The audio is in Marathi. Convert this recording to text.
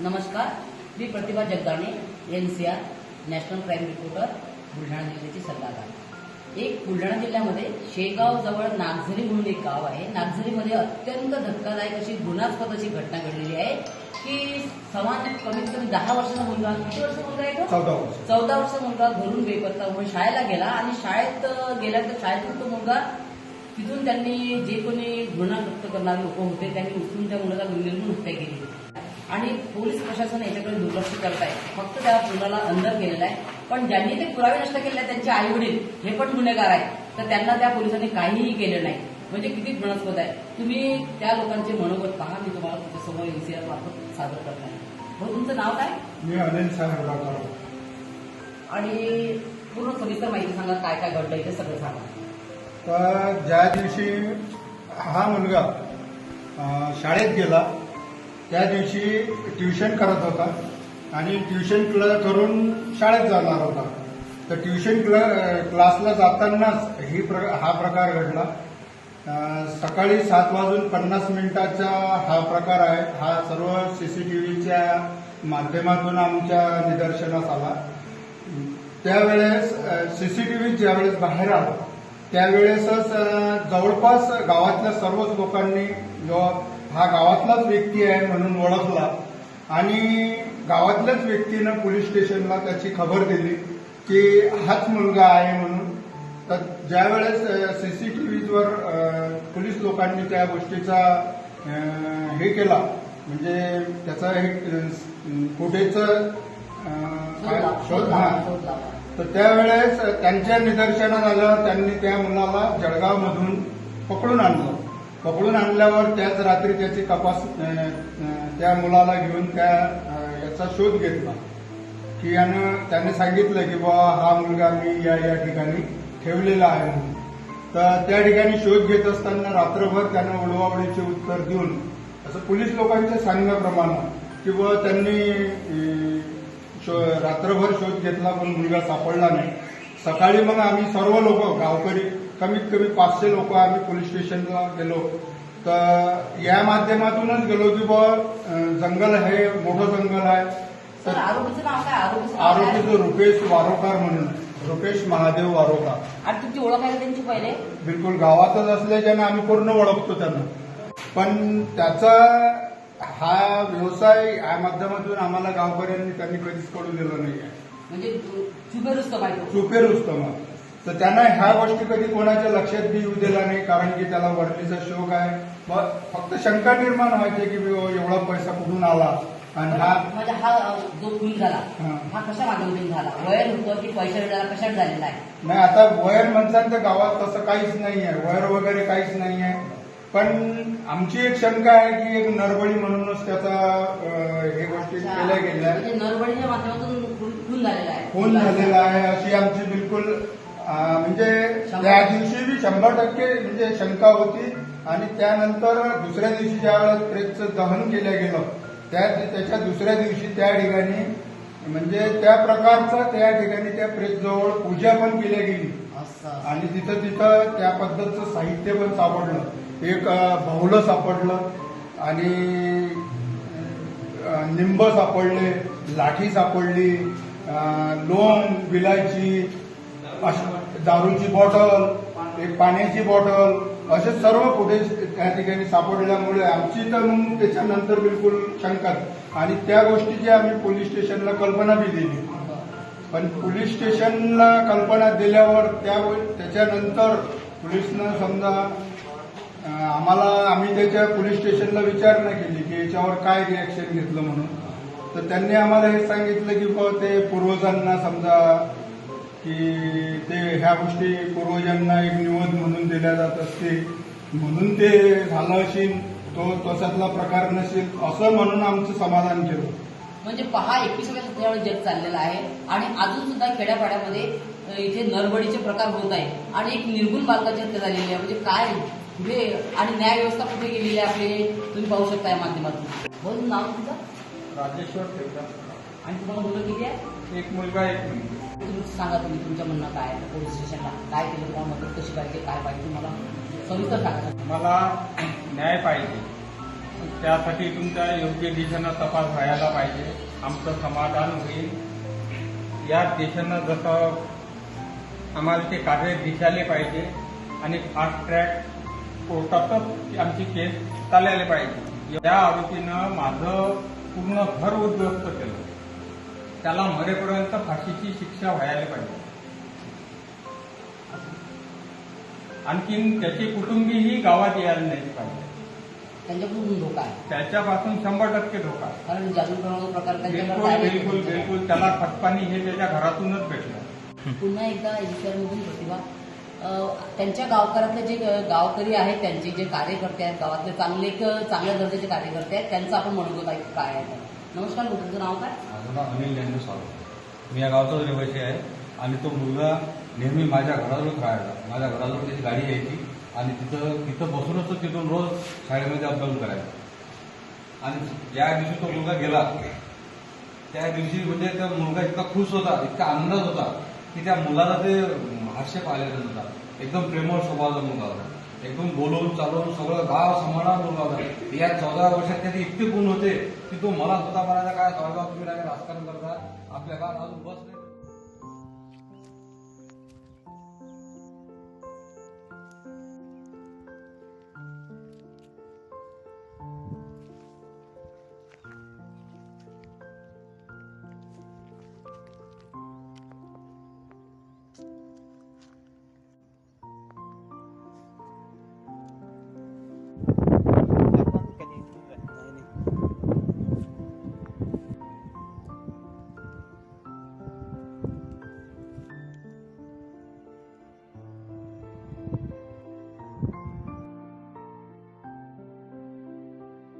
नमस्कार, मी प्रतिभा जगदाणे, NCR national crime reporter, Buldhana जिल्ह्याची सल्लागार। एक बुलढाणा जिल्ह्यामध्ये शेगाव जवळ नागझरी म्हणून एक गाव आहे। नागझरीमध्ये अत्यंत धक्कादायक अशी गुन्हास्पद अशी घटना घडलेली आहे की कमीत कमी 10 वर्षाचा मुलगा, किती वर्षाचा मुलगा आहे तो? 14 वर्षाचा मुलगा घरून बेपत्ता होऊन शाळेला गेला आणि शाळेत गेल्यानंतर शाळेतून तो मुलगा तिथून त्यांनी जे कोणी गुन्हा कृत्य करणारे लोक होते त्यांनी उचलून त्या मुलाला निर्मूल हत्या केली आणि पोलीस प्रशासन याच्याकडे दुर्लक्ष करत आहे। फक्त त्या मुलाला अंदर केलेला आहे, पण ज्यांनी ते पुरावे नष्ट केले आहेत त्यांचे आई वडील हे पण गुन्हेगार आहेत, तर त्यांना त्या पोलिसांनी काहीही केलं नाही। म्हणजे किती गुणास्पद आहे। तुम्ही त्या लोकांचे मनोगत पहा, मी तुम्हाला तुमच्यासमोर NCR मार्फत सादर करत आहे। हो, तुमचं नाव काय? मी अनिल साहेब राठोड। आणि पूर्ण सविस्तर माहिती सांगा, काय काय घडलं इथे सगळं सांगा। तर ज्या दिवशी हा मुलगा शाळेत गेला त्या दिवशी ट्युशन करत होता आणि ट्युशन करून शाळेत जाणार होता। तर ट्युशन क्लासला जातानाच हा प्रकार घडला। सकाळी 7:50 हा प्रकार आहे। हा सर्व CCTVच्या माध्यमातून आमच्या निदर्शनास आला। त्यावेळेस CCTV ज्यावेळेस बाहेर आला त्यावेळेसच जवळपास गावातल्या सर्वच लोकांनी हा गावातलाच व्यक्ती आहे म्हणून ओळखला आणि गावातल्याच व्यक्तीनं पोलीस स्टेशनला त्याची खबर दिली की हाच मुलगा आहे म्हणून। तर ज्यावेळेस CCTVवर पोलीस लोकांनी त्या गोष्टीचा हे केला, म्हणजे त्याचा एक फुटेजचं शोध तर त्यावेळेस त्यांच्या निदर्शनात आल्यावर त्यांनी त्या मुलाला जळगावमधून पकडून आणलं। पकडून आणल्यावर त्याच रात्री त्याची त्या मुलाला घेऊन याचा शोध घेतला की त्याने सांगितलं की बाबा हा मुलगा मी या ठिकाणी ठेवलेला आहे म्हणून। तर त्या ठिकाणी शोध घेत असताना रात्रभर त्यानं उडवाउडीचे उत्तर देऊन असं पोलीस लोकांच्या सांगण्याप्रमाणे की बाबा त्यांनी रात्रभर शोध घेतला पण मुलगा सापडला नाही। सकाळी मग आम्ही सर्व लोक गावकरी कमीत कमी 500 लोक आम्ही पोलीस स्टेशनला गेलो। तर या माध्यमातूनच गेलो की बाबा जंगल आहे, मोठं जंगल आहे। तर आरोपीचं नाव काय? आरोपीचं रुपेश वारोकार म्हणून, रुपेश महादेव वारोकार। आणि तुमची ओळख आहे त्यांची पहिले? बिलकुल, गावातच असल्याच्यानं आम्ही पूर्ण ओळखतो त्यांना, पण त्याचा हा व्यवसाय या माध्यमातून आम्हाला गावकऱ्यांनी त्यांनी कधीच कळू दिलं नाही आहे। म्हणजे चुपे रुस्तम तर त्यांना ह्या गोष्टी कधी कोणाच्या लक्षात बी येऊ दिला नाही, कारण की त्याला वरतीचा शौक आहे। फक्त शंका निर्माण व्हायची की एवढा पैसा कुठून आला आणि म्हणजे हा जो खून झाला हा कशा माध्यमातून झाला? वयर होतं की पैसा कशात झालेला आहे? नाही, आता वयर म्हणसान तर गावात तसं काहीच नाही आहे, वयर वगैरे काहीच नाही आहे। पण आमची एक शंका आहे की एक नरबळी म्हणूनच त्याचा हे गोष्टी केल्या गेल्या, म्हणजे नरबळीच्या माध्यमातून खून झालेला आहे। खून झालेला आहे अशी आमची बिलकुल म्हणजे त्या दिवशी बी 100% म्हणजे शंका होती। आणि त्यानंतर दुसऱ्या दिवशी ज्यावेळेस प्रेतचं दहन केलं गेलं त्याच्या दुसऱ्या दिवशी त्या ठिकाणी म्हणजे त्या प्रकारचा त्या ठिकाणी त्या प्रेतजवळ पूजा पण केल्या गेली आणि तिथं त्या पद्धतीचं साहित्य पण सापडलं। एक बाहुलं सापडलं आणि निंब सापडले, लाठी सापडली, लोंग, विलायची, दारूची बॉटल, एक पाण्याची बॉटल, असे सर्व फुटेज त्या ठिकाणी सापडल्यामुळे आमची तर मग त्याच्यानंतर बिलकुल शंका आणि त्या गोष्टीची आम्ही पोलीस स्टेशनला कल्पना बी दिली। पण पोलीस स्टेशनला कल्पना दिल्यावर त्याच्यानंतर पोलिसनं समजा आम्ही त्याच्या पोलीस स्टेशनला विचारणा केली की याच्यावर काय रिॲक्शन घेतलं म्हणून। तर त्यांनी आम्हाला हे सांगितलं की ते पूर्वजांना समजा की ते ह्या गोष्टी पूर्वजांना एक निवद म्हणून दिल्या जात असते म्हणून ते झालं असेल, तो तशातला प्रकार नसेल असं म्हणून आमचं समाधान केलं। म्हणजे पहा, 21व्या शतकावर जग चाललेलं आहे आणि अजून सुद्धा खेड्यापाड्यामध्ये इथे नरबळीचे प्रकार होत आहे आणि एक निर्गुण बालकाची हत्या झालेली आहे। म्हणजे काय पुढे आणि न्याय व्यवस्था कुठे गेलेली आहे आपले, तुम्ही पाहू शकता या माध्यमातून। बोल, नाव तुमचं? राजेश्वर ठेवला। आणि तुम्हाला मुलं किती आहे? एक मुलगा, एक मुलगी। सांगा तुम्ही तुमच्या म्हणणं काय आहे, पोलीस स्टेशनला काय केलं, कोण मदत कशी पाहिजे, काय पाहिजे, मला सविस्तर सांगा। मला न्याय पाहिजे त्यासाठी तुमच्या योग्य दिशेनं तपास व्हायला पाहिजे. आमचं समाधान होईल. या दिशेनं जसं आम्हाला ते कार्य दिसायला पाहिजे आणि फास्ट ट्रॅक कोर्टातच आमची केस चालायला पाहिजे. त्या आरोपीनं माझं पूर्ण घर उद्ध्वस्त केलं. त्याला मरेपर्यंत फाशीची शिक्षा व्हायला पाहिजे. आणखीन त्याचे कुटुंबीही गावात यायला नाही पाहिजे. त्यांच्याकडून धोका आहे, त्याच्यापासून 100% धोका आहे. कारण जादू करण्याचा प्रकार त्यांच्याकडे बिलकुल आहे. बिलकुल बिलकुल त्याला खतपाणी हे त्याच्या घरातूनच भेटलं. पुन्हा एकदा विचारमधून प्रतिभा, त्यांच्या गावकऱ्यातले जे गावकरी आहेत, त्यांचे जे कार्यकर्ते आहेत, गावातले चांगल्या दर्जाचे कार्यकर्ते आहेत, त्यांचं आपण मनोगत आहे काय आहे तर. नमस्कार, तुमचं नाव काय? माझं नाव अनिल ज्ञानदेव सावंत. मी या गावचाच रहिवासी आहे आणि तो मुलगा नेहमी माझ्या घराजवळच राहायचा. माझ्या घराजवळ त्याची गाडी यायची आणि तिथं बसूनच तो तिथून रोज शाळेमध्ये अपडाऊन करायचा. आणि ज्या दिवशी तो मुलगा गेला त्या दिवशी म्हणजे त्या मुलगा इतका खुश होता, इतका आनंदात होता की त्या मुलाला ते हास्य पाहिलेला होता. एकदम प्रेमळ स्वभावाचा मुलगा होता. एकदम बोलून चालवून सगळं गाव सांभाळणारा मुलगा होता. या 14 वर्षात त्याचे इतके गुण होते की तो मला स्वतः म्हणायचा, काय सावळगाव तुम्ही राजकारण करता, आपल्या गावात अजून बस नाही.